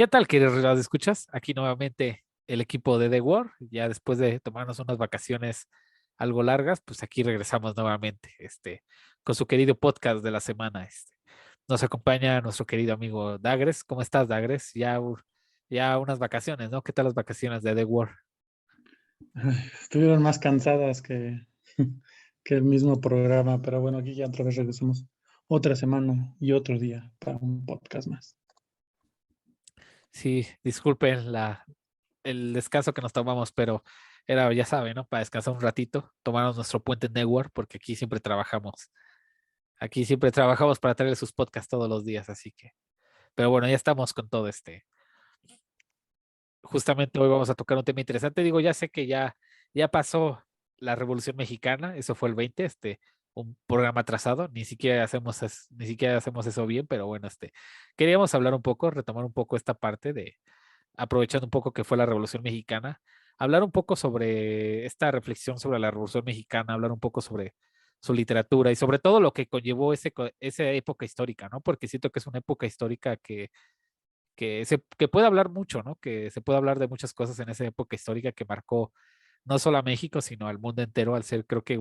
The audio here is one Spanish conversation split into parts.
¿Qué tal, queridos escuchas? Aquí nuevamente el equipo de The War, ya después de tomarnos unas vacaciones algo largas, pues aquí regresamos nuevamente, con su querido podcast de la semana. Nos acompaña nuestro querido amigo Dagres. ¿Cómo estás, Dagres? Ya unas vacaciones, ¿no? ¿Qué tal las vacaciones de The War? Ay, estuvieron más cansadas que el mismo programa, pero bueno, aquí ya otra vez regresamos otra semana y otro día para un podcast más. Sí, disculpen el descanso que nos tomamos, pero era, ya saben, ¿no? Para descansar un ratito, tomarnos nuestro puente en The War, porque aquí siempre trabajamos. Aquí siempre trabajamos para traer sus podcasts todos los días, así que. Pero bueno, ya estamos con todo Justamente hoy vamos a tocar un tema interesante. Digo, ya sé que ya pasó la Revolución Mexicana, eso fue el 20, un programa atrasado, ni siquiera hacemos eso bien, pero bueno, queríamos hablar un poco, retomar un poco esta parte aprovechando un poco que fue la Revolución Mexicana, hablar un poco sobre esta reflexión sobre la Revolución Mexicana, hablar un poco sobre su literatura y sobre todo lo que conllevó esa época histórica, ¿no? Porque siento que es una época histórica que puede hablar mucho, ¿no? Que se puede hablar de muchas cosas en esa época histórica que marcó no solo a México, sino al mundo entero, al ser creo que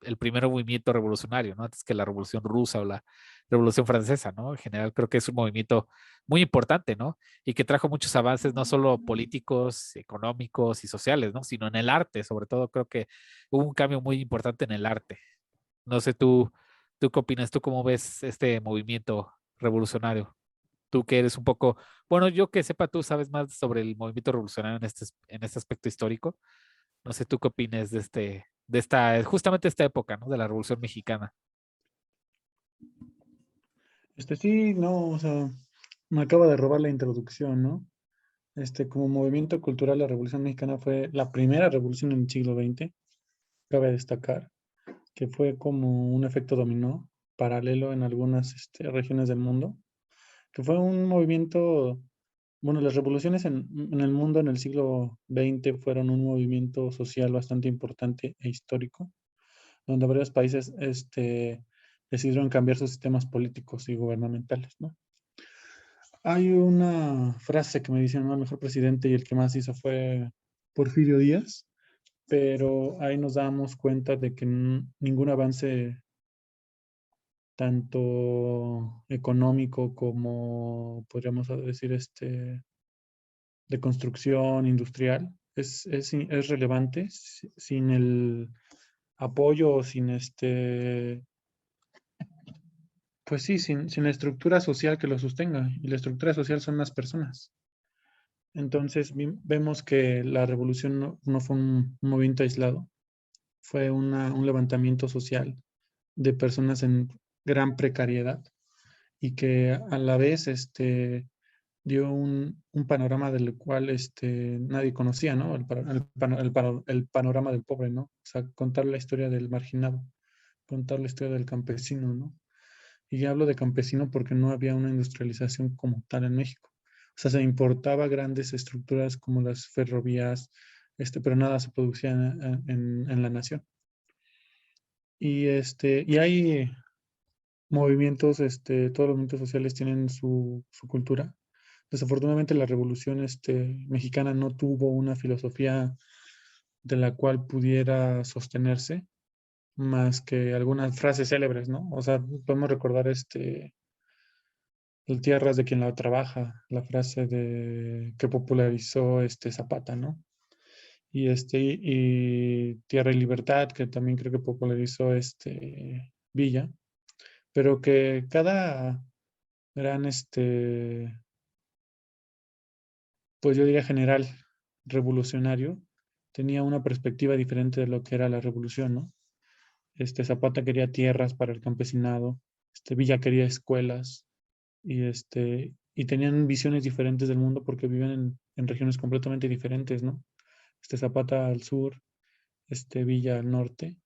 el primer movimiento revolucionario, ¿no? Antes que la Revolución Rusa o la Revolución Francesa, ¿no? En general creo que es un movimiento muy importante, ¿no? Y que trajo muchos avances, no solo políticos, económicos y sociales, ¿no? Sino en el arte, sobre todo creo que hubo un cambio muy importante en el arte. No sé tú qué opinas, tú cómo ves este movimiento revolucionario. Tú que eres un poco, bueno, yo que sepa, tú sabes más sobre el movimiento revolucionario en este aspecto histórico. No sé tú qué opinas justamente esta época, ¿no? De la Revolución Mexicana. Sí, no, o sea, me acaba de robar la introducción, ¿no? Como movimiento cultural, la Revolución Mexicana fue la primera revolución en el siglo XX, cabe destacar, que fue como un efecto dominó paralelo en algunas regiones del mundo, que fue un movimiento. Bueno, las revoluciones en el mundo en el siglo XX fueron un movimiento social bastante importante e histórico, donde varios países decidieron cambiar sus sistemas políticos y gubernamentales, ¿no? Hay una frase que me dicen, ¿no? El mejor presidente y el que más hizo fue Porfirio Díaz, pero ahí nos damos cuenta de que ningún avance tanto económico como, podríamos decir, de construcción industrial es relevante sin el apoyo o sin pues sí, sin la estructura social que lo sostenga. Y la estructura social son las personas. Entonces vemos que la revolución no fue un movimiento aislado, fue un levantamiento social de personas en gran precariedad y que a la vez dio un panorama del cual nadie conocía, ¿no? El panorama del pobre, ¿no? O sea, contar la historia del marginado, contar la historia del campesino, ¿no? Y ya hablo de campesino porque no había una industrialización como tal en México. O sea, se importaba grandes estructuras como las ferrovías, pero nada se producía en la nación. Y hay movimientos, todos los movimientos sociales tienen su cultura. Desafortunadamente la revolución mexicana no tuvo una filosofía de la cual pudiera sostenerse más que algunas frases célebres, ¿no? O sea, podemos recordar el tierras de quien la trabaja, la frase que popularizó Zapata, ¿no? Y Tierra y Libertad, que también creo que popularizó Villa, pero que cada gran pues yo diría general revolucionario, tenía una perspectiva diferente de lo que era la revolución, ¿no? Zapata quería tierras para el campesinado, Villa quería escuelas y tenían visiones diferentes del mundo porque viven en regiones completamente diferentes, ¿no? Zapata al sur, Villa al norte,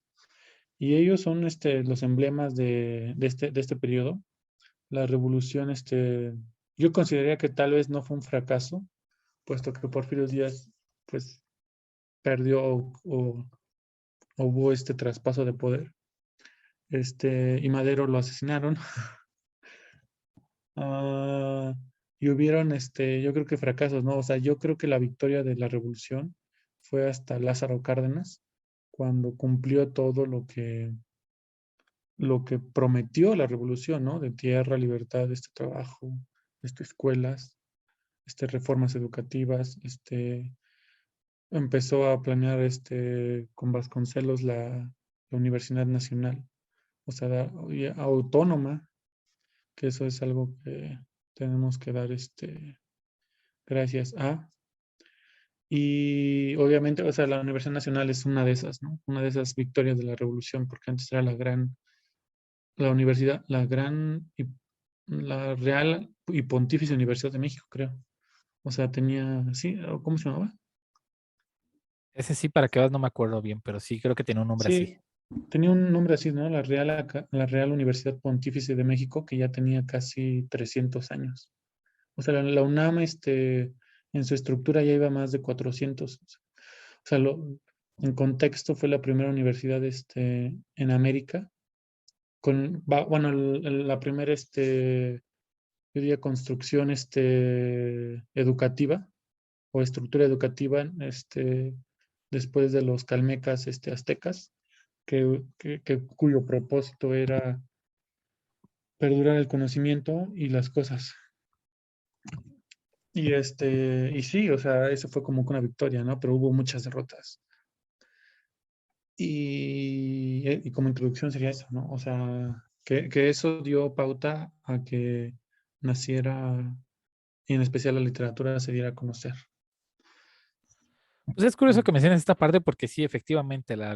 y ellos son los emblemas de este periodo. La revolución, yo consideraría que tal vez no fue un fracaso, puesto que Porfirio Díaz, pues, perdió o hubo este traspaso de poder. Y Madero lo asesinaron. Ah, y hubieron, yo creo que fracasos, ¿no? O sea, yo creo que la victoria de la revolución fue hasta Lázaro Cárdenas, cuando cumplió todo lo que prometió la revolución, ¿no? De tierra, libertad, trabajo, escuelas, reformas educativas, empezó a planear, con Vasconcelos la Universidad Nacional, o sea, y autónoma, que eso es algo que tenemos que dar, gracias a. Y obviamente, o sea, la Universidad Nacional es una de esas, ¿no? Una de esas victorias de la revolución, porque antes era la universidad, la Real y Pontificia Universidad de México, creo. O sea, tenía, ¿sí? ¿Cómo se llamaba? Ese sí, para que vas, no me acuerdo bien, pero sí creo que tiene un nombre así. Sí, tenía un nombre así, ¿no? La Real Universidad Pontificia de México, que ya tenía casi 300 años. O sea, la UNAM, en su estructura ya iba más de 400. O sea, en contexto fue la primera universidad, en América, bueno, la primera, yo diría construcción, educativa o estructura educativa, después de los calmecas, aztecas, cuyo propósito era perdurar el conocimiento y las cosas. Y sí, o sea, eso fue como que una victoria, ¿no? Pero hubo muchas derrotas. Y como introducción sería eso, ¿no? O sea, que eso dio pauta a que naciera, y en especial la literatura se diera a conocer. Pues es curioso que menciones esta parte porque sí, efectivamente, la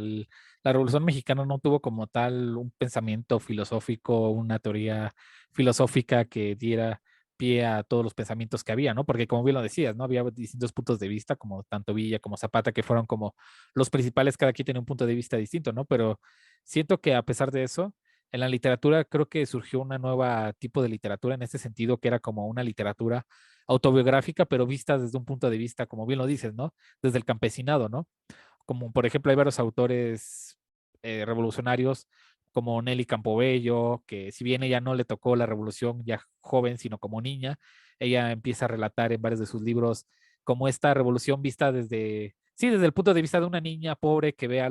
Revolución Mexicana no tuvo como tal un pensamiento filosófico, una teoría filosófica que diera pie a todos los pensamientos que había, ¿no? Porque como bien lo decías, ¿no? Había distintos puntos de vista, como tanto Villa como Zapata, que fueron como los principales, cada quien tenía un punto de vista distinto, ¿no? Pero siento que a pesar de eso, en la literatura creo que surgió una nueva tipo de literatura en ese sentido, que era como una literatura autobiográfica, pero vista desde un punto de vista, como bien lo dices, ¿no? Desde el campesinado, ¿no? Como por ejemplo hay varios autores revolucionarios como Nelly Campobello, que si bien ella no le tocó la revolución ya joven, sino como niña, ella empieza a relatar en varios de sus libros como esta revolución vista desde, sí, desde el punto de vista de una niña pobre que ve a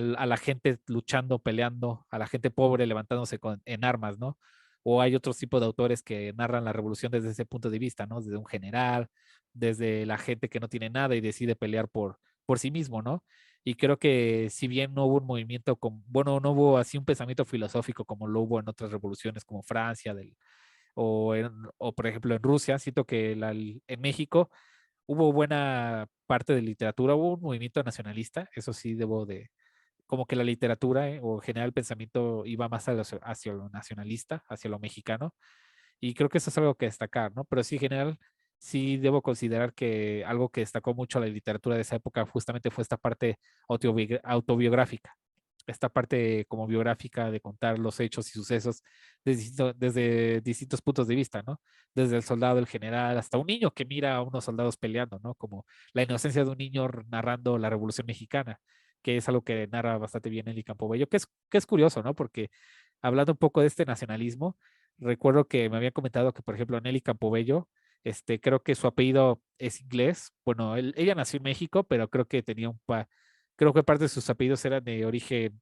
la gente luchando, peleando, a la gente pobre levantándose en armas, ¿no? O hay otros tipos de autores que narran la revolución desde ese punto de vista, ¿no? Desde un general, desde la gente que no tiene nada y decide pelear por sí mismo, ¿no? Y creo que si bien no hubo un movimiento, bueno, no hubo así un pensamiento filosófico como lo hubo en otras revoluciones como Francia o por ejemplo en Rusia, siento que en México hubo buena parte de literatura, hubo un movimiento nacionalista, eso sí debo de, como que la literatura o en general el pensamiento iba más hacia lo nacionalista, hacia lo mexicano, y creo que eso es algo que destacar, ¿no? Pero sí, en general, sí debo considerar que algo que destacó mucho la literatura de esa época justamente fue esta parte autobiográfica, esta parte como biográfica de contar los hechos y sucesos desde distintos puntos de vista, ¿no? Desde el soldado, el general, hasta un niño que mira a unos soldados peleando, ¿no? Como la inocencia de un niño narrando la Revolución Mexicana, que es algo que narra bastante bien Eli Campobello, que es curioso, ¿no? Porque hablando un poco de este nacionalismo, recuerdo que me habían comentado que, por ejemplo, Nelly Campobello, creo que su apellido es inglés. Bueno, ella nació en México, pero creo que tenía creo que parte de sus apellidos eran de origen,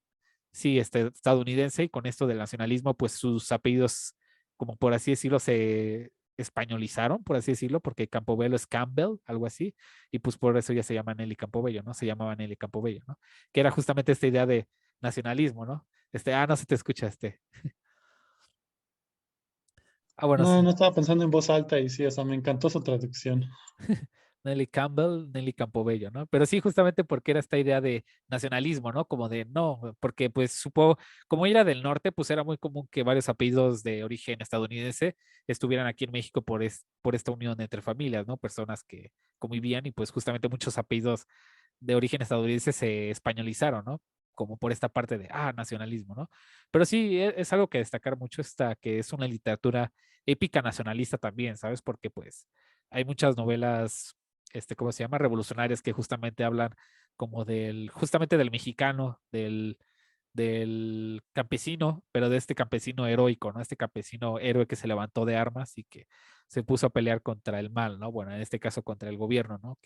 sí, estadounidense, y con esto del nacionalismo, pues sus apellidos, como por así decirlo, se españolizaron, por así decirlo, porque Campobello es Campbell, algo así, y pues por eso ya se llama Nelly Campobello, ¿no? Se llamaba Nelly Campobello, ¿no? Que era justamente esta idea de nacionalismo, ¿no? No se te escucha bueno, No, sí. no estaba pensando en voz alta y sí, o sea, me encantó su traducción. Nelly Campbell, Nelly Campobello, ¿no? Pero sí, justamente porque era esta idea de nacionalismo, ¿no? Como de no, porque pues supongo, como ella era del norte, pues era muy común que varios apellidos de origen estadounidense estuvieran aquí en México por esta unión entre familias, ¿no? Personas que convivían y pues justamente muchos apellidos de origen estadounidense se españolizaron, ¿no? Como por esta parte de, nacionalismo, ¿no? Pero sí, es algo que destacar mucho que es una literatura épica nacionalista también, ¿sabes? Porque pues hay muchas novelas, ¿cómo se llama? Revolucionarias que justamente hablan como justamente del mexicano, del campesino, pero de este campesino heroico, ¿no? Este campesino héroe que se levantó de armas y que se puso a pelear contra el mal, ¿no? Bueno, en este caso contra el gobierno, ¿no?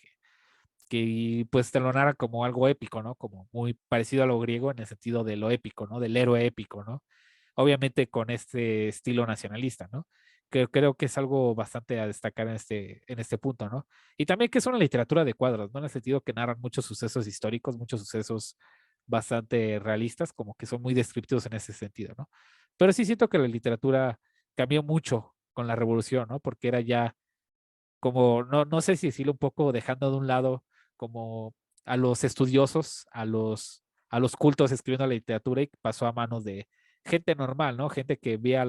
Que pues te lo narra como algo épico, ¿no? Como muy parecido a lo griego en el sentido de lo épico, ¿no? Del héroe épico, ¿no? Obviamente con este estilo nacionalista, ¿no? Que creo que es algo bastante a destacar en este punto, ¿no? Y también que es una literatura de cuadros, ¿no? En el sentido que narran muchos sucesos históricos, muchos sucesos bastante realistas, como que son muy descriptivos en ese sentido, ¿no? Pero sí siento que la literatura cambió mucho con la revolución, ¿no? Porque era ya como, no sé si decirlo un poco dejando de un lado como a los estudiosos, a los cultos escribiendo la literatura y pasó a manos de gente normal, ¿no? Gente que veía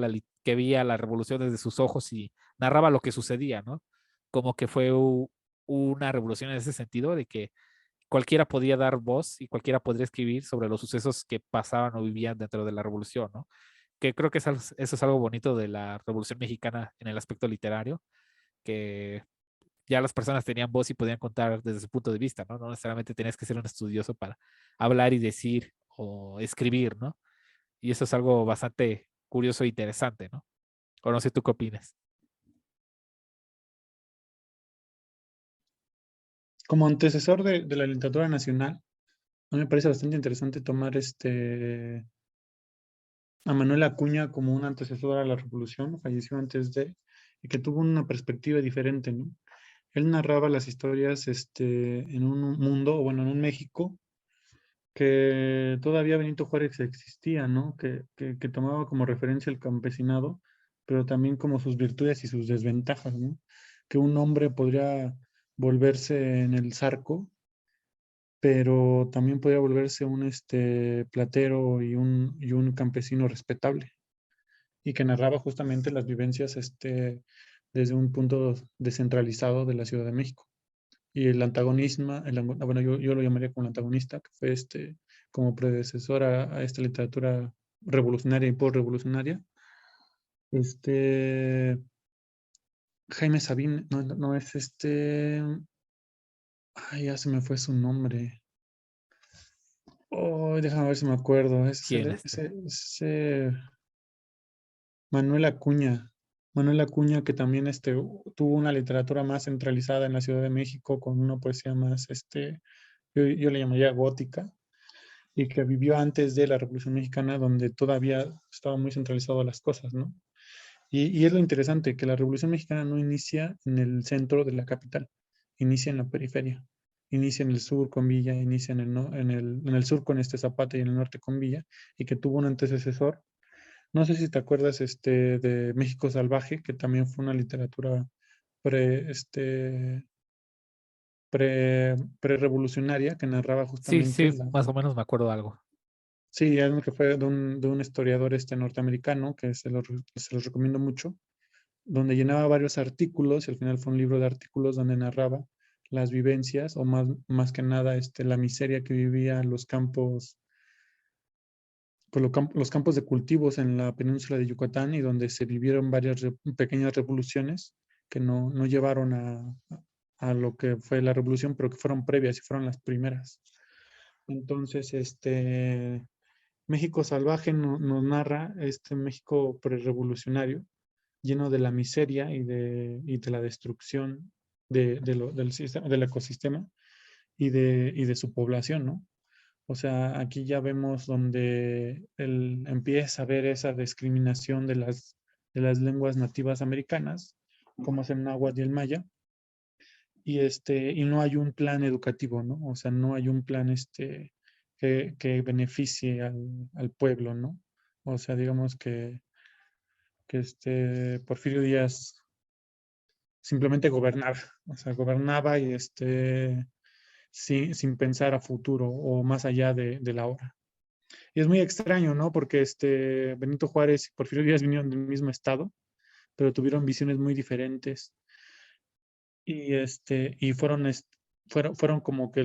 la revolución desde sus ojos y narraba lo que sucedía, ¿no? Como que fue una revolución en ese sentido de que cualquiera podía dar voz y cualquiera podría escribir sobre los sucesos que pasaban o vivían dentro de la revolución, ¿no? Que creo que eso es algo bonito de la revolución mexicana en el aspecto literario, que ya las personas tenían voz y podían contar desde su punto de vista, ¿no? No necesariamente tenías que ser un estudioso para hablar y decir o escribir, ¿no? Y eso es algo bastante curioso e interesante, ¿no? O no sé tú qué opinas. Como antecesor de la literatura nacional, a mí me parece bastante interesante tomar a Manuel Acuña como un antecesor a la revolución, falleció antes de, y que tuvo una perspectiva diferente, ¿no? Él narraba las historias en un mundo, o bueno, en un México, que todavía Benito Juárez existía, ¿no? Que tomaba como referencia el campesinado, pero también como sus virtudes y sus desventajas, ¿no? Que un hombre podría volverse en el zarco, pero también podría volverse un platero y un campesino respetable, y que narraba justamente las vivencias desde un punto descentralizado de la Ciudad de México. Y el antagonismo, bueno, yo lo llamaría como el antagonista, que fue como predecesor a esta literatura revolucionaria y postrevolucionaria, este, Jaime Sabine, no, no es ay, ya se me fue su nombre. Oh, déjame ver si me acuerdo. ¿Quién Manuel Acuña. Manuel Acuña, que también tuvo una literatura más centralizada en la Ciudad de México, con una poesía más, yo le llamaría gótica, y que vivió antes de la Revolución Mexicana, donde todavía estaban muy centralizadas las cosas, ¿no? Y es lo interesante, que la Revolución Mexicana no inicia en el centro de la capital, inicia en la periferia, inicia en el sur con Villa, inicia en el sur con Zapata y en el norte con Villa, y que tuvo un antecesor. No sé si te acuerdas de México Salvaje, que también fue una literatura pre, este, pre-revolucionaria que narraba Sí, justamente sí, más o menos me acuerdo de algo. Sí, algo que fue de un historiador norteamericano, que se los recomiendo mucho, donde llenaba varios artículos y al final fue un libro de artículos donde narraba las vivencias o más que nada la miseria que vivían los campos, pues, los campos de cultivos en la península de Yucatán, y donde se vivieron varias pequeñas revoluciones que no llevaron a lo que fue la revolución, pero que fueron previas y fueron las primeras. Entonces, México Salvaje nos narra este México prerevolucionario, lleno de la miseria y de la destrucción del ecosistema y de su población, ¿no? O sea, aquí ya vemos donde él empieza a ver esa discriminación de las lenguas nativas americanas, como es el náhuatl y el maya, y no hay un plan educativo, ¿no? O sea, no hay un plan que beneficie al pueblo, ¿no? O sea, digamos que Porfirio Díaz simplemente gobernaba, o sea, gobernaba y sin pensar a futuro o más allá de la hora. Y es muy extraño, ¿no? Porque Benito Juárez y Porfirio Díaz vinieron del mismo estado, pero tuvieron visiones muy diferentes y fueron como que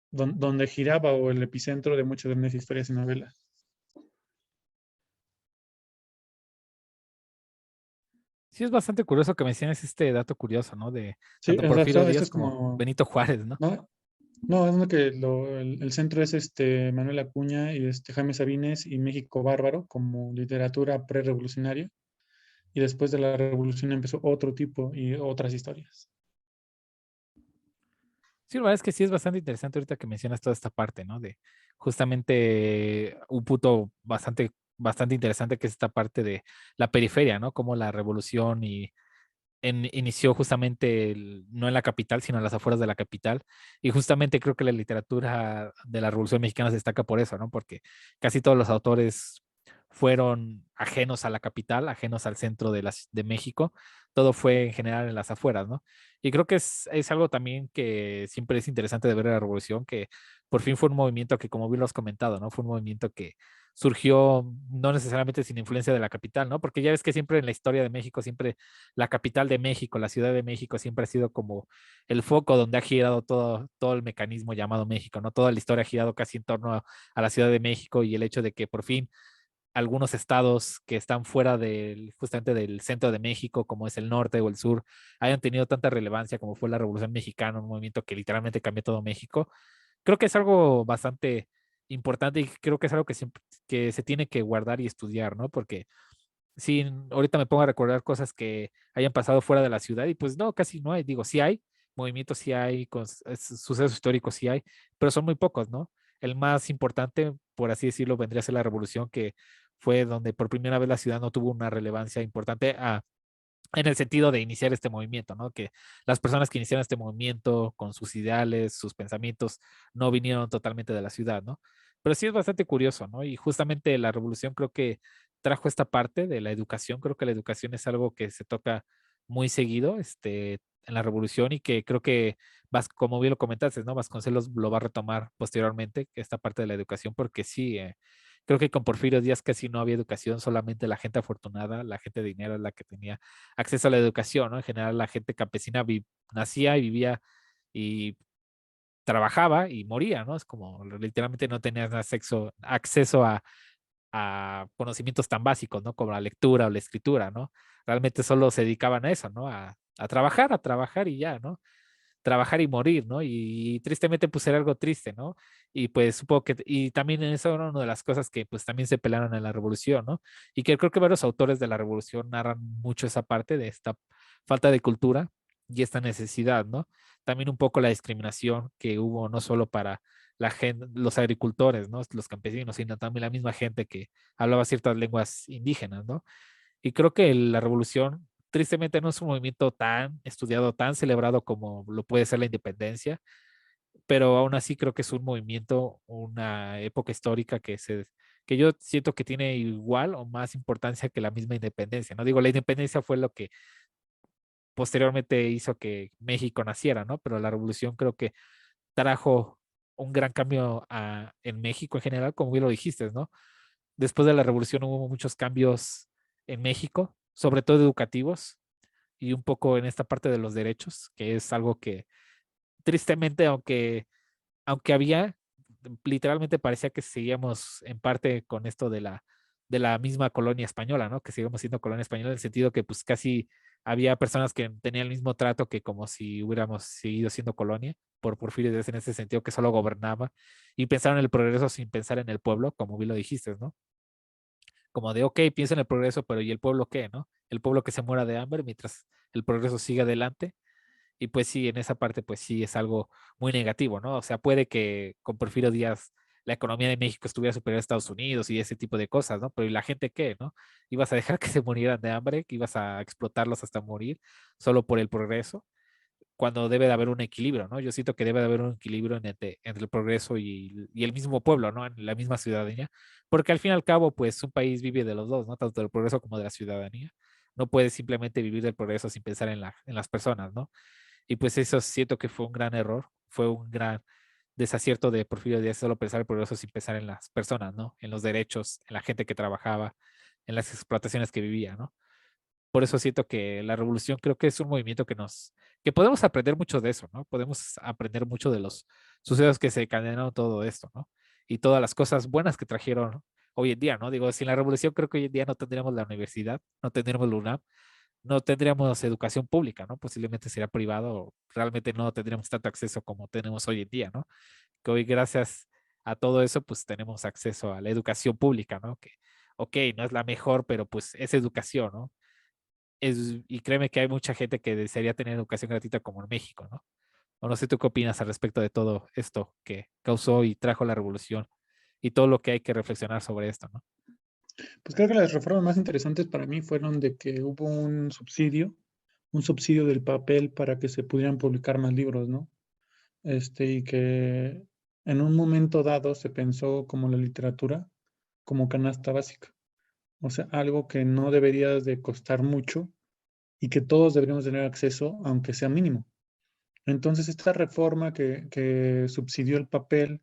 donde giraba o el epicentro de muchas de mis historias y novelas. Sí, es bastante curioso que menciones este dato curioso, ¿no? De Sí, tanto o sea, Porfirio esto Díaz es como como, Benito Juárez, ¿no? ¿no? No, es lo que el centro es Manuel Acuña y Jaime Sabines y México Bárbaro como literatura prerevolucionaria. Y después de la revolución empezó otro tipo y otras historias. Sí, la verdad es que sí es bastante interesante ahorita que mencionas toda esta parte, ¿no? De justamente un punto bastante interesante que es esta parte de la periferia, ¿no? Como la revolución inició justamente no en la capital, sino en las afueras de la capital. Y justamente creo que la literatura de la Revolución Mexicana se destaca por eso, ¿no? Porque casi todos los autores fueron ajenos a la capital, ajenos al centro de México. Todo fue en general en las afueras, ¿no? Y creo que es algo también que siempre es interesante de ver en la Revolución, que por fin fue un movimiento que, como bien lo has comentado, ¿no? Fue un movimiento que surgió no necesariamente sin influencia de la capital, ¿no? Porque ya ves que siempre en la historia de México, siempre la capital de México, la Ciudad de México siempre ha sido como el foco donde ha girado todo el mecanismo llamado México, ¿no? Toda la historia ha girado casi en torno a la Ciudad de México y el hecho de que por fin algunos estados que están fuera justamente del centro de México, como es el norte o el sur, hayan tenido tanta relevancia como fue la Revolución Mexicana, un movimiento que literalmente cambió todo México. Creo que es algo bastante importante y creo que es algo que siempre que se tiene que guardar y estudiar, ¿no? Porque sí, ahorita me pongo a recordar cosas que hayan pasado fuera de la ciudad y pues no, casi no hay. Digo, sí hay, movimientos sí hay, sucesos históricos sí hay, pero son muy pocos, ¿no? El más importante, por así decirlo, vendría a ser la revolución, que fue donde por primera vez la ciudad no tuvo una relevancia importante en el sentido de iniciar este movimiento, ¿no? Que las personas que iniciaron este movimiento con sus ideales, sus pensamientos, no vinieron totalmente de la ciudad, ¿no? Pero sí es bastante curioso, ¿no? Y justamente la revolución creo que trajo esta parte de la educación. Creo que la educación es algo que se toca muy seguido, en la revolución y que creo que como bien lo comentaste, ¿no? Vasconcelos lo va a retomar posteriormente, esta parte de la educación, porque sí, creo que con Porfirio Díaz casi no había educación, solamente la gente afortunada, la gente de dinero es la que tenía acceso a la educación, ¿no? En general, la gente campesina nacía y vivía y trabajaba y moría, ¿no? Es como literalmente no tenías acceso a conocimientos tan básicos, ¿no? Como la lectura o la escritura, ¿no? Realmente solo se dedicaban a eso, ¿no? A trabajar y ya, ¿no? Trabajar y morir, ¿no? Y tristemente pues era algo triste, ¿no? Y pues supongo que, y también eso era una de las cosas que pues también se pelearon en la revolución, ¿no? Y que creo que varios autores de la revolución narran mucho esa parte de esta falta de cultura y esta necesidad, ¿no? También un poco la discriminación que hubo no solo para la gente, los agricultores, ¿no? Los campesinos, sino también la misma gente que hablaba ciertas lenguas indígenas, ¿no? Y creo que la revolución, tristemente, no es un movimiento tan estudiado, tan celebrado como lo puede ser la independencia, pero aún así creo que es un movimiento, una época histórica que yo siento que tiene igual o más importancia que la misma independencia. No digo, la independencia fue lo que posteriormente hizo que México naciera, ¿no? Pero la revolución creo que trajo un gran cambio en México en general, como bien lo dijiste, ¿no? Después de la revolución hubo muchos cambios en México, sobre todo educativos y un poco en esta parte de los derechos, que es algo que tristemente, aunque había, literalmente parecía que seguíamos en parte con esto de la misma colonia española, ¿no? Que seguimos siendo colonia española en el sentido que pues casi había personas que tenían el mismo trato que como si hubiéramos seguido siendo colonia por Porfirio Díaz en ese sentido que solo gobernaba y pensaron en el progreso sin pensar en el pueblo, como bien lo dijiste, ¿no? Como de, ok, piensa en el progreso, pero ¿y el pueblo qué, no? El pueblo que se muera de hambre mientras el progreso siga adelante. Y pues sí, en esa parte, pues sí es algo muy negativo, ¿no? O sea, puede que con Porfirio Díaz la economía de México estuviera superior a Estados Unidos y ese tipo de cosas, ¿no? Pero ¿y la gente qué, no? ¿Ibas a dejar que se murieran de hambre? ¿Que ibas a explotarlos hasta morir solo por el progreso? Cuando debe de haber un equilibrio, ¿no? Yo siento que debe de haber un equilibrio entre el progreso y el mismo pueblo, ¿no? En la misma ciudadanía, porque al fin y al cabo, pues un país vive de los dos, ¿no? Tanto del progreso como de la ciudadanía. No puedes simplemente vivir del progreso sin pensar en las personas, ¿no? Y pues eso siento que fue un gran error, fue un gran desacierto de Porfirio Díaz solo pensar el progreso sin pensar en las personas, ¿no? En los derechos, en la gente que trabajaba, en las explotaciones que vivía, ¿no? Por eso siento que la revolución creo que es un movimiento que podemos aprender mucho de eso, ¿no? Podemos aprender mucho de los sucesos que se encadenaron todo esto, ¿no? Y todas las cosas buenas que trajeron hoy en día, ¿no? Digo, sin la revolución creo que hoy en día no tendríamos la universidad, no tendríamos la UNAM, no tendríamos educación pública, ¿no? Posiblemente sería privado, realmente no tendríamos tanto acceso como tenemos hoy en día, ¿no? Que hoy gracias a todo eso, pues tenemos acceso a la educación pública, ¿no? Que, ok, no es la mejor, pero pues es educación, ¿no? Y créeme que hay mucha gente que desearía tener educación gratuita como en México, ¿no? O no sé tú qué opinas al respecto de todo esto que causó y trajo la revolución y todo lo que hay que reflexionar sobre esto, ¿no? Pues creo que las reformas más interesantes para mí fueron de que hubo un subsidio del papel para que se pudieran publicar más libros, ¿no? Y que en un momento dado se pensó como la literatura como canasta básica, o sea, algo que no debería de costar mucho y que todos deberíamos tener acceso, aunque sea mínimo. Entonces, esta reforma que subsidió el papel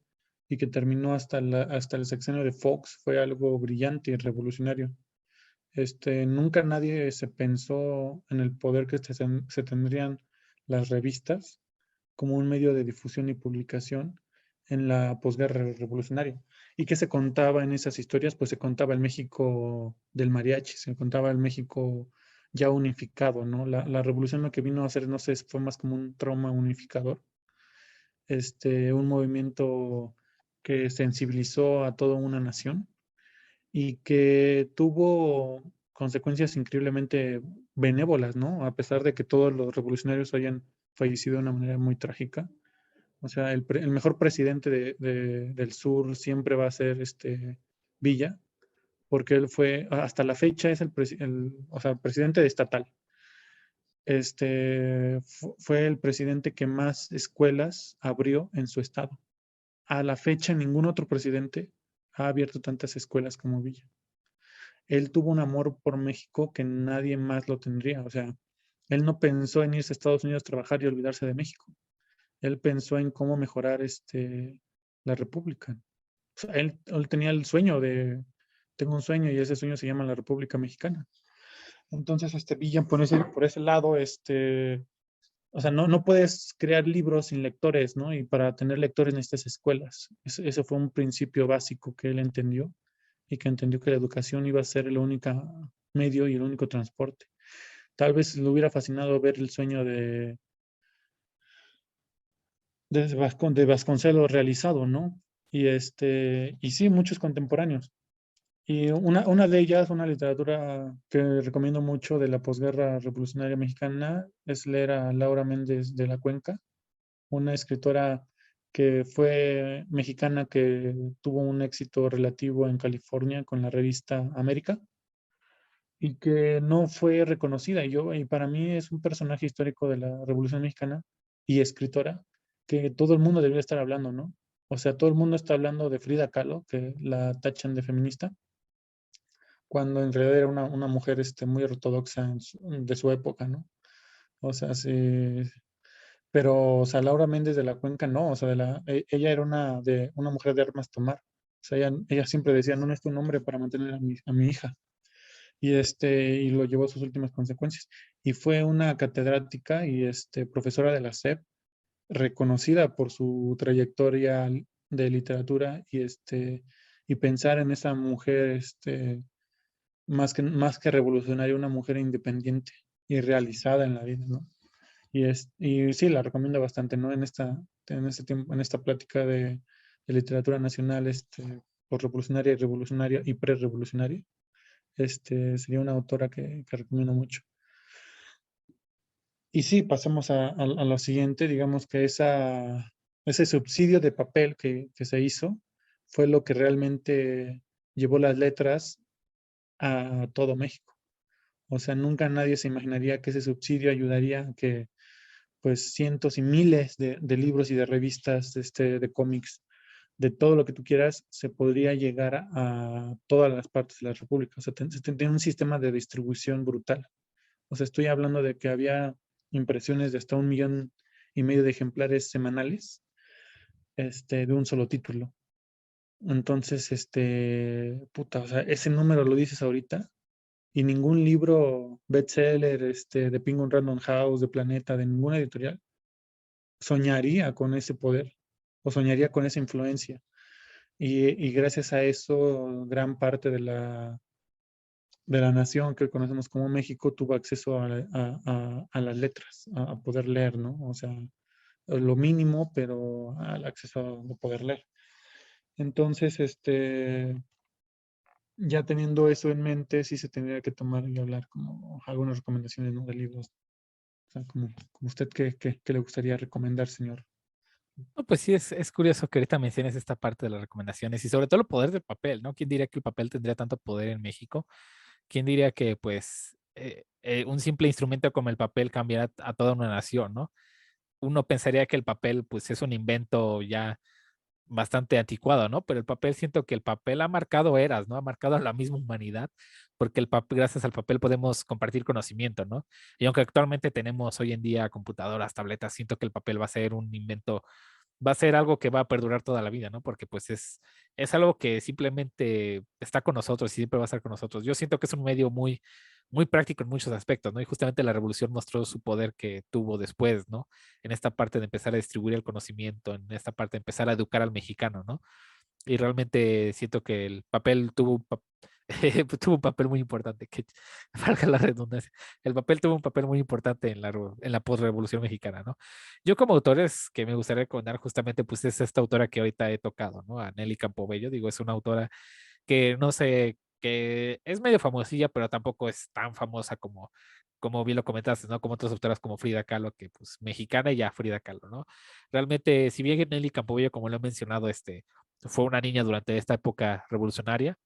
y que terminó hasta el sexenio de Fox fue algo brillante y revolucionario. Nunca nadie se pensó en el poder que se tendrían las revistas como un medio de difusión y publicación en la posguerra revolucionaria. ¿Y qué se contaba en esas historias? Pues se contaba el México del mariachi, se contaba el México ya unificado, ¿no? La revolución lo que vino a hacer, no sé, fue más como un trauma unificador, un movimiento que sensibilizó a toda una nación y que tuvo consecuencias increíblemente benévolas, ¿no? A pesar de que todos los revolucionarios hayan fallecido de una manera muy trágica. O sea, el mejor presidente del sur siempre va a ser Villa, porque él fue, hasta la fecha es o sea, presidente estatal. Fue el presidente que más escuelas abrió en su estado. A la fecha, ningún otro presidente ha abierto tantas escuelas como Villa. Él tuvo un amor por México que nadie más lo tendría. O sea, él no pensó en irse a Estados Unidos a trabajar y olvidarse de México. Él pensó en cómo mejorar la República. O sea, él tenía el sueño tengo un sueño y ese sueño se llama la República Mexicana. Entonces, Villa por ese lado, o sea, no puedes crear libros sin lectores, ¿no? Y para tener lectores necesitas escuelas. Ese fue un principio básico que él entendió y que entendió que la educación iba a ser el único medio y el único transporte. Tal vez le hubiera fascinado ver el sueño de Vasconcelos realizado, ¿no? Y sí, muchos contemporáneos. Y una de ellas, una literatura que recomiendo mucho de la posguerra revolucionaria mexicana, es leer a Laura Méndez de la Cuenca, una escritora que fue mexicana que tuvo un éxito relativo en California con la revista América y que no fue reconocida. Y para mí es un personaje histórico de la Revolución Mexicana y escritora que todo el mundo debería estar hablando, ¿no? O sea, todo el mundo está hablando de Frida Kahlo, que la tachan de feminista, cuando en realidad era una mujer muy ortodoxa de su época, ¿no? O sea, sí, pero, o sea, Laura Méndez de la Cuenca no, o sea, ella era una mujer de armas tomar. O sea, ella siempre decía, no necesito un hombre para mantener a mi hija. Y lo llevó a sus últimas consecuencias. Y fue una catedrática y profesora de la SEP, reconocida por su trayectoria de literatura y pensar en esa mujer, más que revolucionaria, una mujer independiente y realizada en la vida, ¿no? Y sí, la recomiendo bastante, ¿no? En este tiempo, en esta plática de literatura nacional, por revolucionaria y revolucionaria y prerevolucionaria, sería una autora que recomiendo mucho. Y sí, pasamos a lo siguiente, digamos que ese subsidio de papel que se hizo fue lo que realmente llevó las letras a todo México. O sea, nunca nadie se imaginaría que ese subsidio ayudaría a que pues cientos y miles de libros y de revistas de cómics, de todo lo que tú quieras, se podría llegar a todas las partes de la República. O sea, se tiene un sistema de distribución brutal. O sea, estoy hablando de que había impresiones de hasta 1,5 millones de ejemplares semanales, de un solo título. Entonces, puta, o sea, ese número lo dices ahorita y ningún libro bestseller, de Penguin Random House, de Planeta, de ninguna editorial, soñaría con ese poder o soñaría con esa influencia. Y gracias a eso, gran parte de la nación que conocemos como México tuvo acceso a las letras, a poder leer, ¿no? O sea, lo mínimo, pero al acceso a poder leer. Entonces, ya teniendo eso en mente, sí se tendría que tomar y hablar como algunas recomendaciones, ¿no? De libros. O sea, como usted, ¿qué le gustaría recomendar, señor? No, pues sí, es curioso que ahorita menciones esta parte de las recomendaciones y sobre todo el poder del papel, ¿no? ¿Quién diría que el papel tendría tanto poder en México? ¿Quién diría que, pues, un simple instrumento como el papel cambiará a toda una nación, ¿no? Uno pensaría que el papel, pues, es un invento ya bastante anticuado, ¿no? Pero el papel, siento que el papel ha marcado eras, ¿no? Ha marcado a la misma humanidad, porque el papel, gracias al papel podemos compartir conocimiento, ¿no? Y aunque actualmente tenemos hoy en día computadoras, tabletas, siento que el papel va a ser un invento, va a ser algo que va a perdurar toda la vida, ¿no? Porque pues es algo que simplemente está con nosotros y siempre va a estar con nosotros. Yo siento que es un medio muy, muy práctico en muchos aspectos, ¿no? Y justamente la revolución mostró su poder que tuvo después, ¿no? En esta parte de empezar a distribuir el conocimiento, en esta parte de empezar a educar al mexicano, ¿no? Y realmente siento que el papel tuvo tuvo un papel muy importante, que valga la redundancia. El papel tuvo un papel muy importante en en la postrevolución mexicana, ¿no? Yo como autores que me gustaría recomendar justamente, pues es esta autora que ahorita he tocado, ¿no? A Nelly Campobello, digo, es una autora que no sé, que es medio famosilla, pero tampoco es tan famosa como bien lo comentaste, ¿no? Como otras autoras como Frida Kahlo, que pues mexicana y ya Frida Kahlo, ¿no? Realmente, si bien Nelly Campobello, como lo he mencionado, fue una niña durante esta época revolucionaria,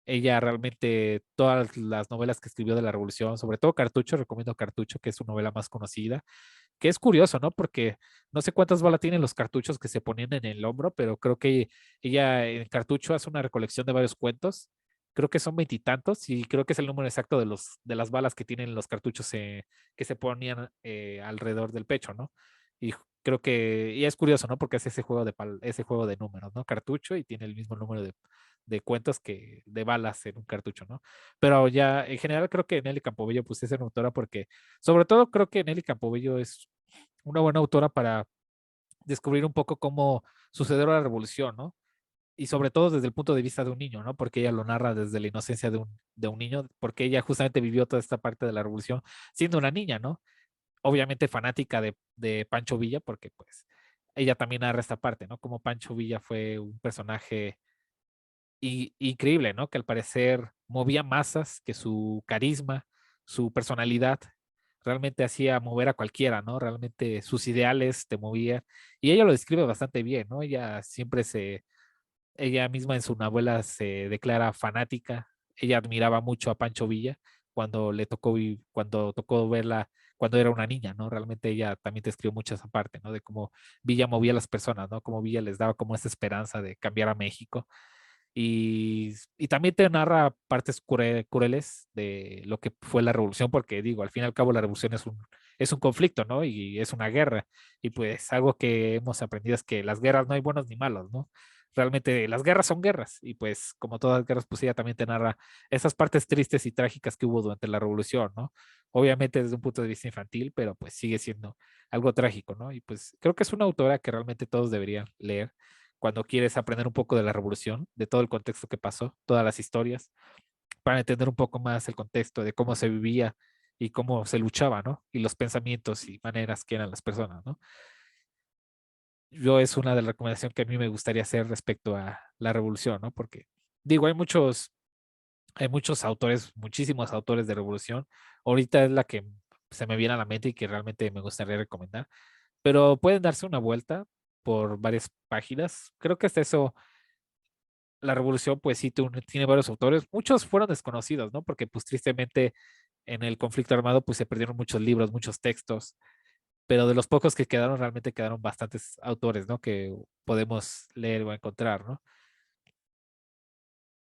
ella realmente, todas las novelas que escribió de la revolución, sobre todo Cartucho, recomiendo Cartucho, que es su novela más conocida, que es curioso, ¿no? Porque no sé cuántas balas tienen los cartuchos que se ponían en el hombro, pero creo que ella en cartucho hace una recolección de varios cuentos. Creo que son veintitantos y creo que es el número exacto de las balas que tienen los cartuchos que se ponían alrededor del pecho, ¿no? Y creo que, y es curioso, ¿no? Porque es ese juego de números, ¿no? Cartucho y tiene el mismo número de cuentos que de balas en un cartucho, ¿no? Pero ya en general creo que Nelly Campobello pues es una autora porque sobre todo creo que Nelly Campobello es una buena autora para descubrir un poco cómo sucedió la revolución, ¿no? Y sobre todo desde el punto de vista de un niño, ¿no? Porque ella lo narra desde la inocencia de un niño, porque ella justamente vivió toda esta parte de la revolución siendo una niña, ¿no? Obviamente fanática de Pancho Villa, porque pues ella también narra esta parte, ¿no? Como Pancho Villa fue un personaje increíble, ¿no? Que al parecer movía masas, que su carisma, su personalidad realmente hacía mover a cualquiera, ¿no? Realmente sus ideales te movían. Y ella lo describe bastante bien, ¿no? Ella misma en su novela se declara fanática. Ella admiraba mucho a Pancho Villa cuando tocó verla cuando era una niña, ¿no? Realmente ella también te escribió mucho esa parte, ¿no? De cómo Villa movía a las personas, ¿no? Cómo Villa les daba como esa esperanza de cambiar a México y también te narra partes crueles de lo que fue la revolución, porque digo, al fin y al cabo la revolución es un conflicto, ¿no? Y es una guerra. Y pues algo que hemos aprendido es que las guerras no hay buenos ni malos, ¿no? Realmente las guerras son guerras y pues como todas las guerras, pues ella también te narra esas partes tristes y trágicas que hubo durante la revolución, ¿no? Obviamente desde un punto de vista infantil, pero pues sigue siendo algo trágico, ¿no? Y pues creo que es una autora que realmente todos deberían leer cuando quieres aprender un poco de la revolución, de todo el contexto que pasó, todas las historias, para entender un poco más el contexto de cómo se vivía y cómo se luchaba, ¿no? Y los pensamientos y maneras que eran las personas, ¿no? Yo es una de las recomendaciones que a mí me gustaría hacer respecto a la revolución, ¿no? Porque digo, hay muchos autores, muchísimos autores de revolución. Ahorita es la que se me viene a la mente y que realmente me gustaría recomendar, pero pueden darse una vuelta por varias páginas. Creo que hasta eso la revolución, pues sí, tiene varios autores. Muchos fueron desconocidos, ¿no? Porque, pues tristemente, en el conflicto armado, pues se perdieron muchos libros, muchos textos, pero de los pocos que quedaron, realmente quedaron bastantes autores, ¿no? Que podemos leer o encontrar, ¿no?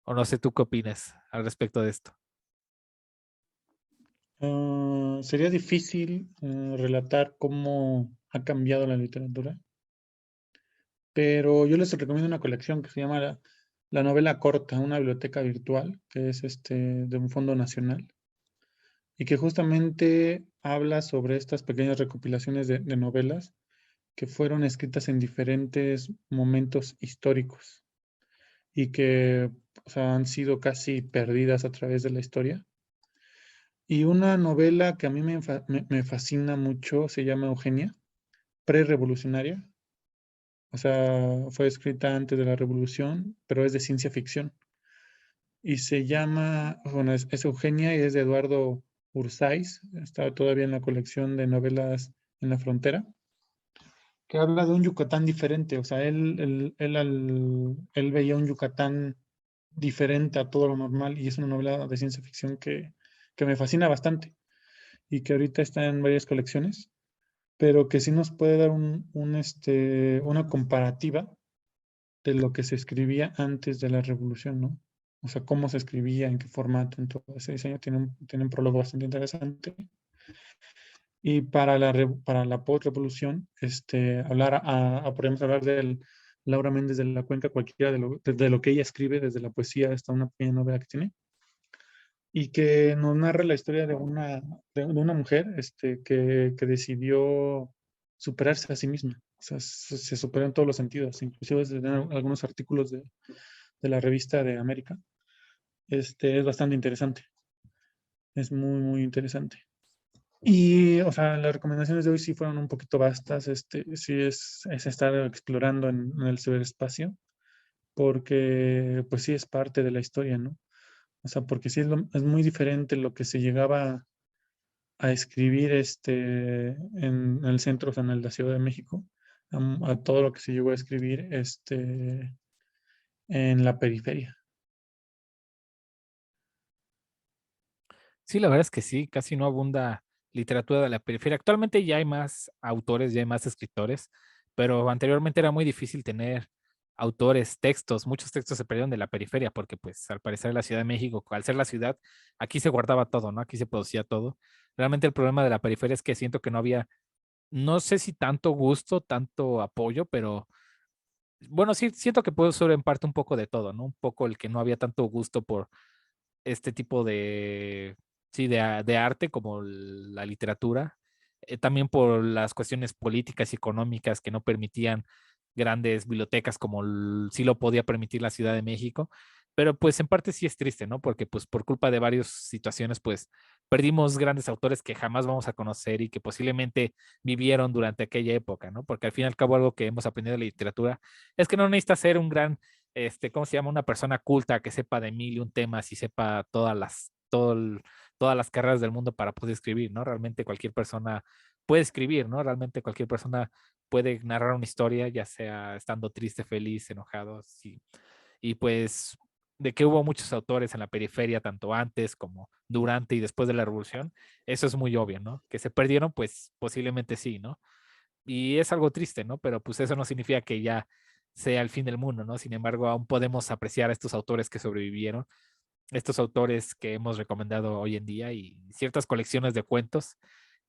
O no sé tú qué opinas al respecto de esto. Sería difícil relatar cómo ha cambiado la literatura, pero yo les recomiendo una colección que se llama La Novela Corta, una biblioteca virtual, que es de un fondo nacional, y que justamente habla sobre estas pequeñas recopilaciones de novelas que fueron escritas en diferentes momentos históricos y que, o sea, han sido casi perdidas a través de la historia. Y una novela que a mí me fascina mucho se llama Eugenia, prerevolucionaria. O sea, fue escrita antes de la revolución, pero es de ciencia ficción. Y se llama, bueno, es Eugenia y es de Eduardo Ursáiz. Está todavía en la colección de novelas en la frontera, que habla de un Yucatán diferente. O sea, él veía un Yucatán diferente a todo lo normal y es una novela de ciencia ficción que me fascina bastante y que ahorita está en varias colecciones, pero que sí nos puede dar una comparativa de lo que se escribía antes de la revolución, ¿no? O sea, cómo se escribía, en qué formato, en todo ese diseño. Tiene un prólogo bastante interesante. Y para la post-revolución, podríamos hablar de Laura Méndez de la Cuenca, cualquiera de lo que ella escribe, desde la poesía hasta una pequeña novela que tiene, y que nos narra la historia de una mujer que decidió superarse a sí misma. O sea, se superó en todos los sentidos, inclusive desde algunos artículos de la revista de América. Es bastante interesante, es muy, muy interesante. Y, o sea, las recomendaciones de hoy sí fueron un poquito vastas, sí es estar explorando en el ciberespacio, porque pues sí es parte de la historia, ¿no? O sea, porque sí es muy diferente lo que se llegaba a escribir en el centro, o sea, en la Ciudad de México, a todo lo que se llegó a escribir en la periferia. Sí, la verdad es que sí, casi no abunda literatura de la periferia. Actualmente ya hay más autores, ya hay más escritores, pero anteriormente era muy difícil tener autores, textos. Muchos textos se perdieron de la periferia porque, pues, al parecer la Ciudad de México, al ser la ciudad, aquí se guardaba todo, ¿no? Aquí se producía todo. Realmente el problema de la periferia es que siento que no había, no sé si tanto gusto, tanto apoyo, pero bueno, sí, siento que puedo ser en parte un poco de todo, ¿no? Un poco el que no había tanto gusto por este tipo de, sí, de arte como la literatura, también por las cuestiones políticas y económicas que no permitían grandes bibliotecas como sí lo podía permitir la Ciudad de México, pero pues en parte sí es triste, ¿no? Porque pues por culpa de varias situaciones pues perdimos grandes autores que jamás vamos a conocer y que posiblemente vivieron durante aquella época, ¿no? Porque al fin y al cabo algo que hemos aprendido de la literatura es que no necesitas ser un gran ¿cómo se llama? Una persona culta que sepa de mil y un temas y sepa todas las carreras del mundo para poder escribir, ¿no? Realmente cualquier persona puede escribir, ¿no? Realmente cualquier persona puede narrar una historia, ya sea estando triste, feliz, enojado, sí. Y pues de que hubo muchos autores en la periferia, tanto antes como durante y después de la revolución, eso es muy obvio, ¿no? Que se perdieron, pues posiblemente sí, ¿no? Y es algo triste, ¿no? Pero pues eso no significa que ya sea el fin del mundo, ¿no? Sin embargo, aún podemos apreciar a estos autores que sobrevivieron, estos autores que hemos recomendado hoy en día y ciertas colecciones de cuentos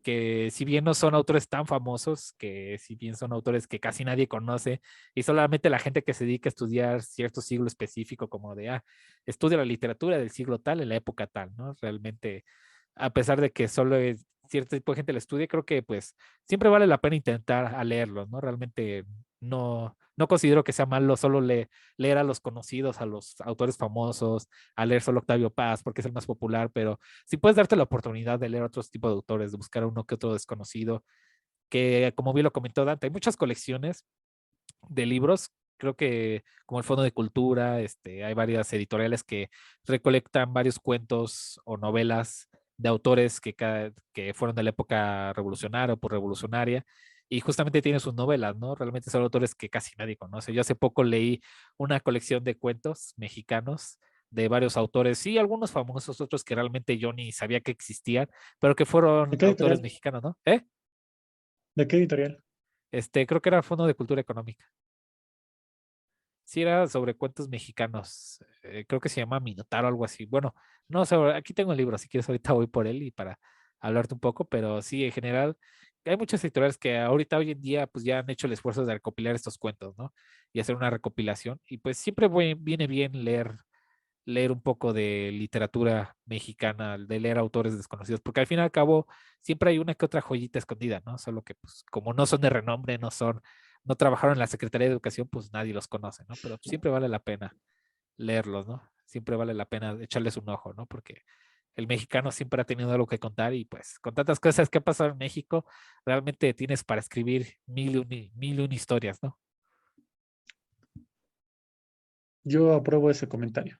que si bien no son autores tan famosos, que si bien son autores que casi nadie conoce y solamente la gente que se dedica a estudiar cierto siglo específico como de, estudia la literatura del siglo tal en la época tal, ¿no? Realmente, a pesar de que solo cierto tipo de gente lo estudie, creo que pues siempre vale la pena intentar a leerlos, ¿no? Realmente no considero que sea malo solo leer a los conocidos, a los autores famosos, a leer solo Octavio Paz, porque es el más popular, pero si puedes darte la oportunidad de leer otros tipos de autores, de buscar a uno que otro desconocido, que como bien lo comentó Dante, hay muchas colecciones de libros, creo que como el Fondo de Cultura, hay varias editoriales que recolectan varios cuentos o novelas de autores que fueron de la época revolucionaria o por revolucionaria, y justamente tienen sus novelas, ¿no? Realmente son autores que casi nadie conoce. Yo hace poco leí una colección de cuentos mexicanos de varios autores, sí, algunos famosos, otros que realmente yo ni sabía que existían, pero que ¿De fueron qué autores editorial? mexicanos, ¿no? ¿Eh? ¿De qué editorial? Creo que era el Fondo de Cultura Económica. Sí, era sobre cuentos mexicanos. Creo que se llama Minotauro o algo así. Bueno, no sé, aquí tengo el libro, si quieres ahorita voy por él y para hablarte un poco, pero sí, en general, hay muchos editoriales que ahorita hoy en día pues ya han hecho el esfuerzo de recopilar estos cuentos, ¿no? Y hacer una recopilación. Y pues siempre viene bien leer un poco de literatura mexicana, de leer autores desconocidos, porque al fin y al cabo siempre hay una que otra joyita escondida, ¿no? Solo que pues como no son de renombre, no trabajaron en la Secretaría de Educación, pues nadie los conoce, ¿no? Pero siempre vale la pena leerlos, ¿no? Siempre vale la pena echarles un ojo, ¿no? Porque el mexicano siempre ha tenido algo que contar y pues con tantas cosas que ha pasado en México, realmente tienes para escribir mil y una historias, ¿no? Yo apruebo ese comentario.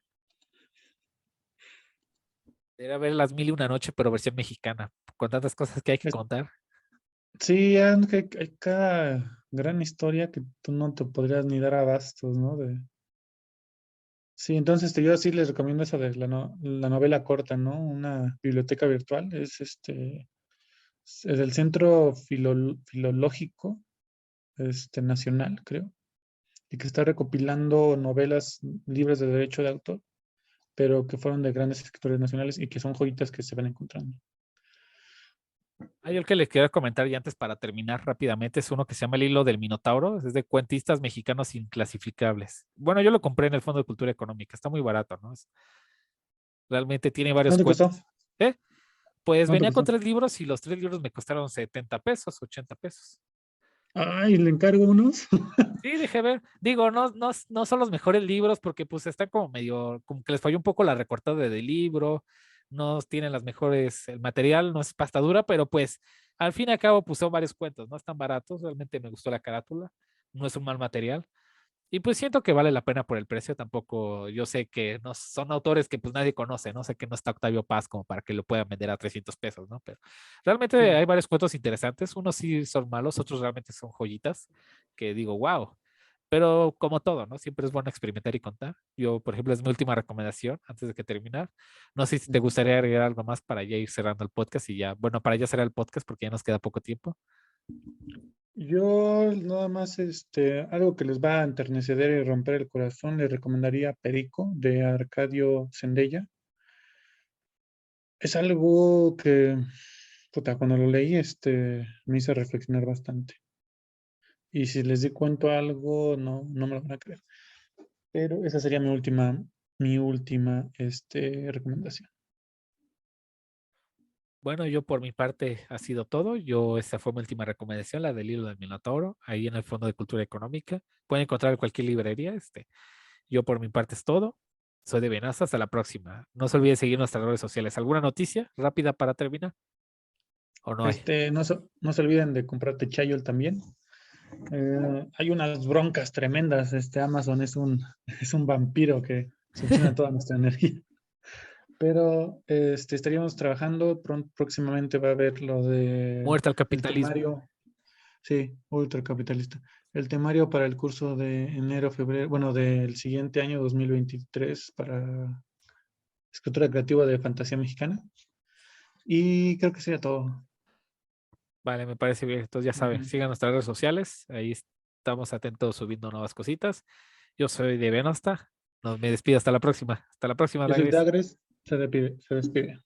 Debería ver las mil y una noche, pero versión mexicana, con tantas cosas que hay que Es- contar. Sí, hay cada gran historia que tú no te podrías ni dar abastos, ¿no? Sí, entonces yo sí les recomiendo esa de la novela corta, ¿no? Una biblioteca virtual. Es del Centro Filológico Nacional, creo, y que está recopilando novelas libres de derecho de autor, pero que fueron de grandes escritores nacionales y que son joyitas que se van encontrando. Hay el que les quiero comentar y antes para terminar rápidamente es uno que se llama El Hilo del Minotauro, es de cuentistas mexicanos inclasificables. Bueno, yo lo compré en el Fondo de Cultura Económica, está muy barato, ¿no? Realmente tiene varios ¿Cuánto costó? cuentos. ¿Eh? Pues ¿Cuánto venía con costó? 3 libros y los 3 libros me costaron 70 pesos, 80 pesos. Ay, le encargo unos. Sí, dejé ver. Digo, no son los mejores libros porque pues está como medio, como que les falló un poco la recortada del libro, no tienen las mejores, el material no es pasta dura, pero pues al fin y al cabo pues son varios cuentos, no están baratos, realmente me gustó la carátula, no es un mal material. Y pues siento que vale la pena por el precio, tampoco yo sé que no son autores que pues nadie conoce, no sé que no está Octavio Paz como para que lo puedan vender a 300 pesos, ¿no? Pero realmente Sí. hay varios cuentos interesantes, unos sí son malos, otros realmente son joyitas, que digo, wow. Pero como todo, ¿no? Siempre es bueno experimentar y contar. Yo, por ejemplo, es mi última recomendación antes de que terminar. No sé si te Ujú. gustaría agregar algo más para ya ir cerrando el podcast y ya, bueno, para ya cerrar el podcast porque ya nos queda poco tiempo. Yo nada más, algo que les va a enternecer y romper el corazón, les recomendaría Perico de Arcadio Sendella. Es algo que, puta, cuando lo leí, me hizo reflexionar bastante. Y si les di cuento algo, no me lo van a creer. Pero esa sería mi última, recomendación. Bueno, yo por mi parte ha sido todo. Esta fue mi última recomendación, la del Hilo del Minotauro, ahí en el Fondo de Cultura Económica. Pueden encontrar en cualquier librería. Yo por mi parte es todo. Soy de Venaza, hasta la próxima. No se olviden seguir nuestras redes sociales. ¿Alguna noticia rápida para terminar? ¿O no hay? No se olviden de comprarte Chayol también. Hay unas broncas tremendas. Amazon es un vampiro que succiona toda nuestra energía. Pero estaríamos trabajando. Próximamente va a haber lo de Muerte al el capitalismo. temario. Sí, ultracapitalista. El temario para el curso de enero, febrero, bueno, del siguiente año 2023 para escritura creativa de fantasía mexicana. Y creo que sería todo. Vale, me parece bien. Entonces ya saben, Ujú. sigan nuestras redes sociales. Ahí estamos atentos subiendo nuevas cositas. Yo soy de Venosta. Me despido hasta la próxima. Hasta la próxima, Yo soy Dagris. Dagres, se despide.